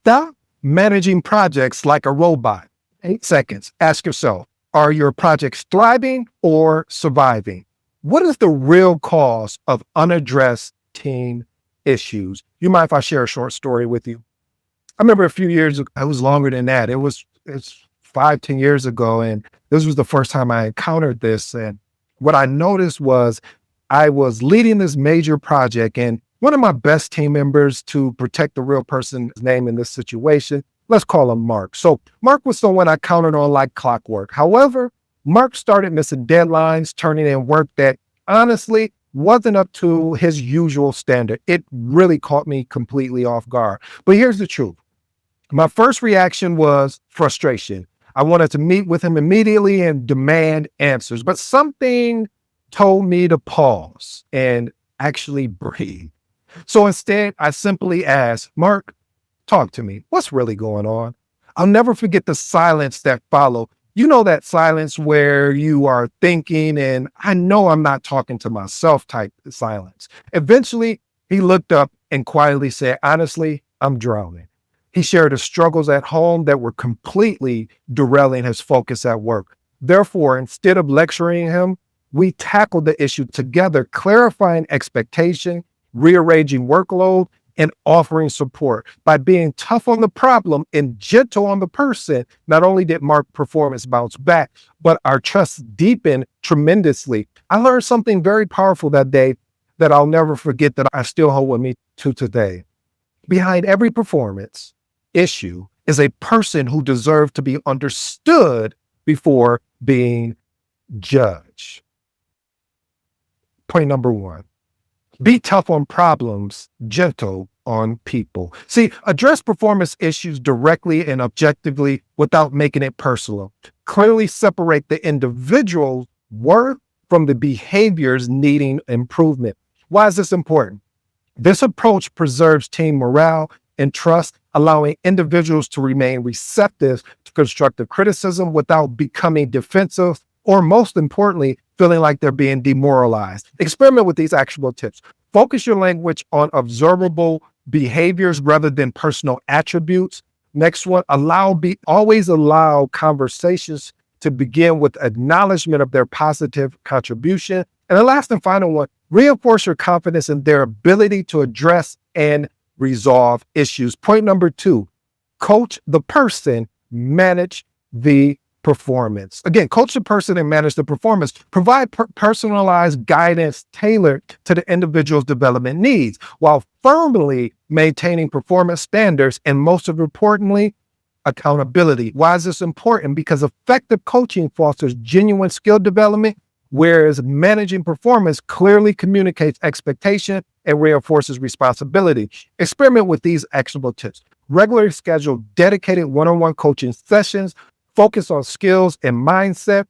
Stop managing projects like a robot. 8 seconds. Ask yourself, are your projects thriving or surviving? What is the real cause of unaddressed team issues? You mind if I share a short story with you? I remember a few years ago, it was longer than that. It's 5, 10 years ago. And this was the first time I encountered this. And what I noticed was I was leading this major project, and one of my best team members, to protect the real person's name in this situation, let's call him Mark. So Mark was someone I counted on like clockwork. However, Mark started missing deadlines, turning in work that honestly wasn't up to his usual standard. It really caught me completely off guard. But here's the truth. My first reaction was frustration. I wanted to meet with him immediately and demand answers, but something told me to pause and actually breathe. So instead, I simply asked, Mark, talk to me. What's really going on? I'll never forget the silence that followed. You know, that silence where you are thinking, and I know I'm not talking to myself type silence. Eventually, he looked up and quietly said, honestly, I'm drowning. He shared his struggles at home that were completely derailing his focus at work. Therefore, instead of lecturing him, we tackled the issue together, clarifying expectation, rearranging workload, and offering support. By being tough on the problem and gentle on the person, not only did Mark's performance bounce back, but our trust deepened tremendously. I learned something very powerful that day that I'll never forget, that I still hold with me to today. Behind every performance issue is a person who deserves to be understood before being judged. Point number 1. Be tough on problems, gentle on people. See, address performance issues directly and objectively without making it personal. Clearly separate the individual's worth from the behaviors needing improvement. Why is this important? This approach preserves team morale and trust, allowing individuals to remain receptive to constructive criticism without becoming defensive, or most importantly, feeling like they're being demoralized. Experiment with these actionable tips. Focus your language on observable behaviors rather than personal attributes. Next one, always allow conversations to begin with acknowledgement of their positive contribution. And the last and final one, reinforce your confidence in their ability to address and resolve issues. Point number 2, coach the person, manage the performance. Again, coach the person and manage the performance. Provide personalized guidance tailored to the individual's development needs while firmly maintaining performance standards, and most importantly, accountability. Why is this important? Because effective coaching fosters genuine skill development, whereas managing performance clearly communicates expectation and reinforces responsibility. Experiment with these actionable tips. Regularly schedule dedicated one-on-one coaching sessions. Focus on skills and mindset.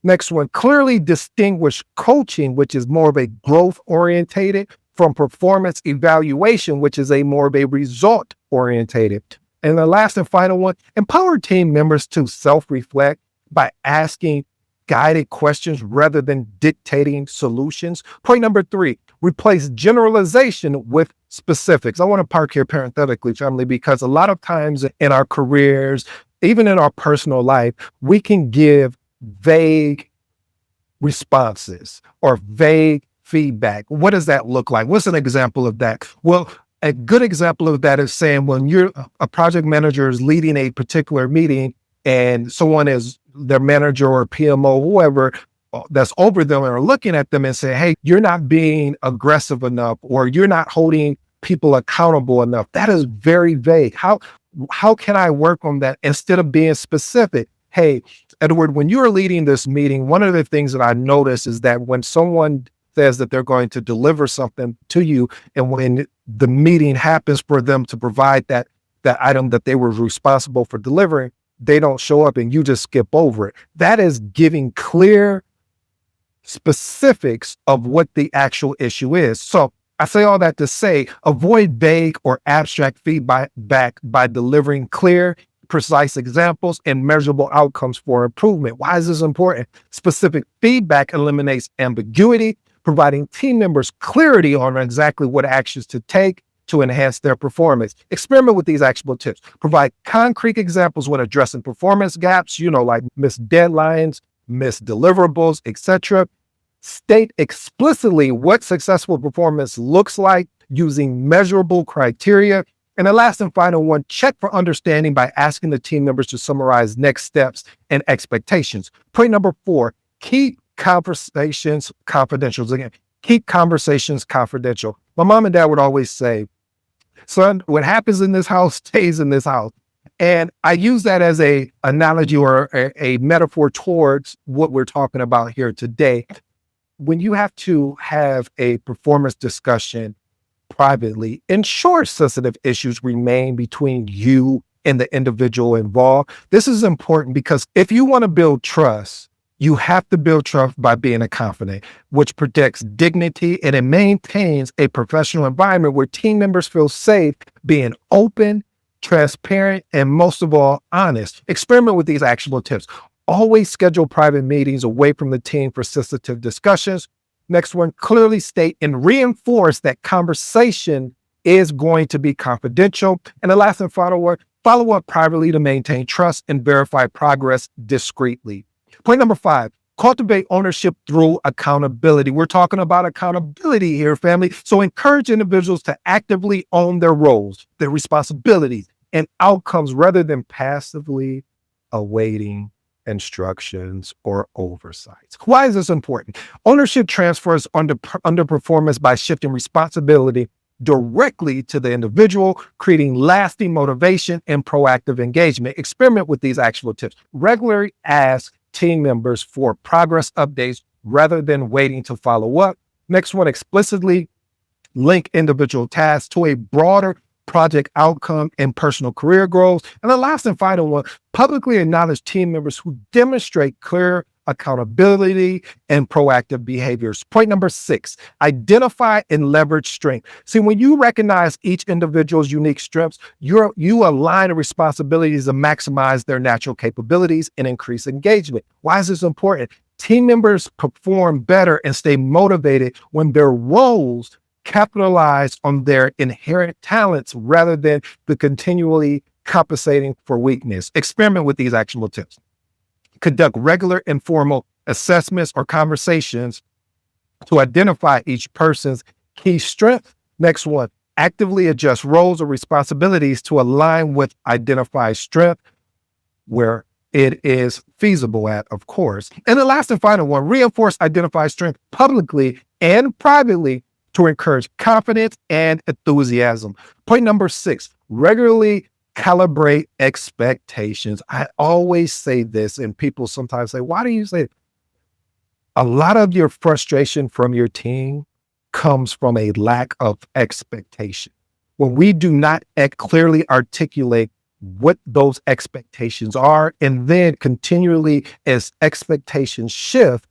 Next one, clearly distinguish coaching, which is more of a growth orientated, from performance evaluation, which is a more of a result orientated. And the last and final one, empower team members to self-reflect by asking guided questions rather than dictating solutions. Point number 3, replace generalization with specifics. I want to park here parenthetically, family, because a lot of times in our careers, even in our personal life, we can give vague responses or vague feedback. What does that look like? What's an example of that? Well, a good example of that is saying when a project manager is leading a particular meeting and someone is their manager or PMO, whoever that's over them, are looking at them and say, hey, you're not being aggressive enough, or you're not holding people accountable enough. That is very vague. How can I work on that instead of being specific? Hey, Edward, when you're leading this meeting, one of the things that I notice is that when someone says that they're going to deliver something to you, and when the meeting happens for them to provide that item that they were responsible for delivering, they don't show up and you just skip over it. That is giving clear specifics of what the actual issue is. So I say all that to say, avoid vague or abstract feedback by delivering clear, precise examples and measurable outcomes for improvement. Why is this important? Specific feedback eliminates ambiguity, providing team members clarity on exactly what actions to take to enhance their performance. Experiment with these actionable tips. Provide concrete examples when addressing performance gaps, like missed deadlines, missed deliverables, etc. State explicitly what successful performance looks like using measurable criteria. And the last and final one, check for understanding by asking the team members to summarize next steps and expectations. Point number 4, keep conversations confidential. Again, keep conversations confidential. My mom and dad would always say, son, what happens in this house stays in this house. And I use that as a analogy or a metaphor towards what we're talking about here today. When you have to have a performance discussion privately, ensure sensitive issues remain between you and the individual involved. This is important because if you want to build trust, you have to build trust by being a confident, which protects dignity and it maintains a professional environment where team members feel safe being open, transparent, and most of all, honest. Experiment with these actionable tips. Always schedule private meetings away from the team for sensitive discussions. Next one, clearly state and reinforce that conversation is going to be confidential. And the last and final one, follow up privately to maintain trust and verify progress discreetly. Point number 5, cultivate ownership through accountability. We're talking about accountability here, family. So encourage individuals to actively own their roles, their responsibilities, and outcomes rather than passively awaiting instructions or oversights. Why is this important? Ownership transfers underperformance by shifting responsibility directly to the individual, creating lasting motivation and proactive engagement. Experiment with these actual tips. Regularly ask team members for progress updates rather than waiting to follow up. Next one, explicitly link individual tasks to a broader project outcome and personal career goals. And the last and final one, publicly acknowledge team members who demonstrate clear accountability and proactive behaviors. Point number 6, identify and leverage strength. See, when you recognize each individual's unique strengths, you align the responsibilities to maximize their natural capabilities and increase engagement. Why is this important? Team members perform better and stay motivated when their roles capitalize on their inherent talents rather than the continually compensating for weakness. Experiment with these actionable tips. Conduct regular informal assessments or conversations to identify each person's key strength. Next one, actively adjust roles or responsibilities to align with identified strength where it is feasible at, of course. And the last and final one, reinforce identified strength publicly and privately to encourage confidence and enthusiasm. Point number 6, regularly calibrate expectations. I always say this, and people sometimes say, why do you say it? A lot of your frustration from your team comes from a lack of expectation. When we do not clearly articulate what those expectations are, and then continually as expectations shift,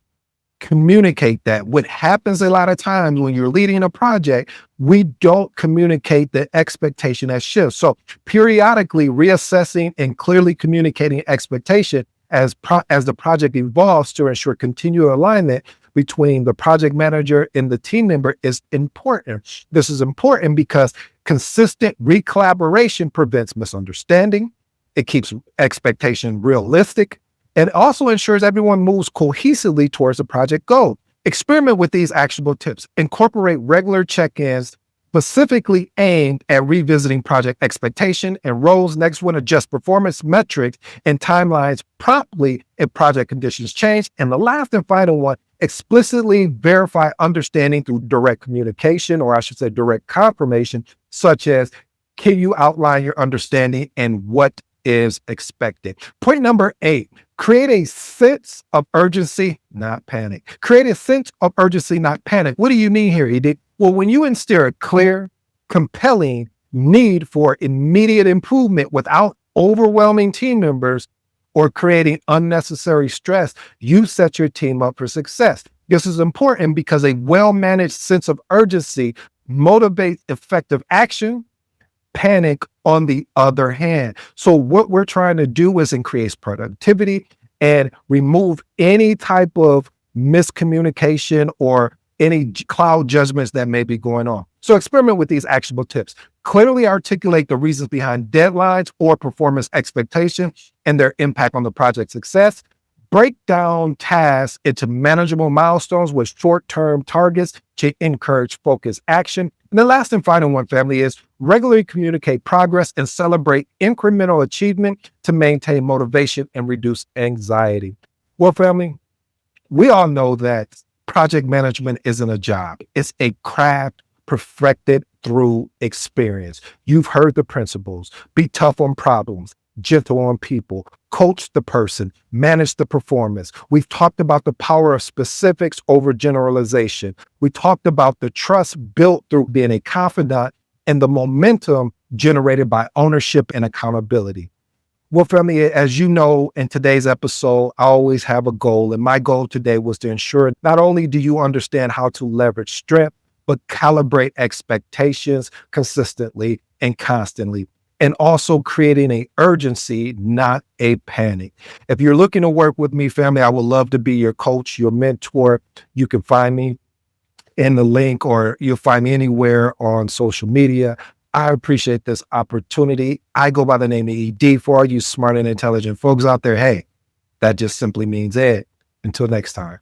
communicate that. What happens a lot of times when you're leading a project, we don't communicate the expectation that shifts. So periodically reassessing and clearly communicating expectation as the project evolves to ensure continual alignment between the project manager and the team member is important. This is important because consistent recollaboration prevents misunderstanding. It keeps expectation realistic, and also ensures everyone moves cohesively towards the project goal. Experiment with these actionable tips. Incorporate regular check-ins specifically aimed at revisiting project expectation and roles. Next one, adjust performance metrics and timelines promptly if project conditions change. And the last and final one, explicitly verify understanding through direct communication, or I should say direct confirmation, such as, can you outline your understanding and what is expected? Point number 8, create a sense of urgency, not panic. Create a sense of urgency, not panic. What do you mean here, Edith? Well, when you instill a clear, compelling need for immediate improvement without overwhelming team members or creating unnecessary stress, you set your team up for success. This is important because a well-managed sense of urgency motivates effective action. Panic, on the other hand. So what we're trying to do is increase productivity and remove any type of miscommunication or any cloud judgments that may be going on. So experiment with these actionable tips. Clearly articulate the reasons behind deadlines or performance expectations and their impact on the project success. Break down tasks into manageable milestones with short-term targets to encourage focused action. And the last and final one, family, is regularly communicate progress and celebrate incremental achievement to maintain motivation and reduce anxiety. Well, family, we all know that project management isn't a job. It's a craft perfected through experience. You've heard the principles. Be tough on problems, gentle on people, coach the person, manage the performance. We've talked about the power of specifics over generalization. We talked about the trust built through being a confidant and the momentum generated by ownership and accountability. Well, family, as you know, in today's episode, I always have a goal. And my goal today was to ensure not only do you understand how to leverage strength, but calibrate expectations consistently and constantly, and also creating an urgency, not a panic. If you're looking to work with me, family, I would love to be your coach, your mentor. You can find me in the link, or you'll find me anywhere on social media. I appreciate this opportunity. I go by the name of ED. For all you smart and intelligent folks out there, hey, that just simply means Ed. Until next time.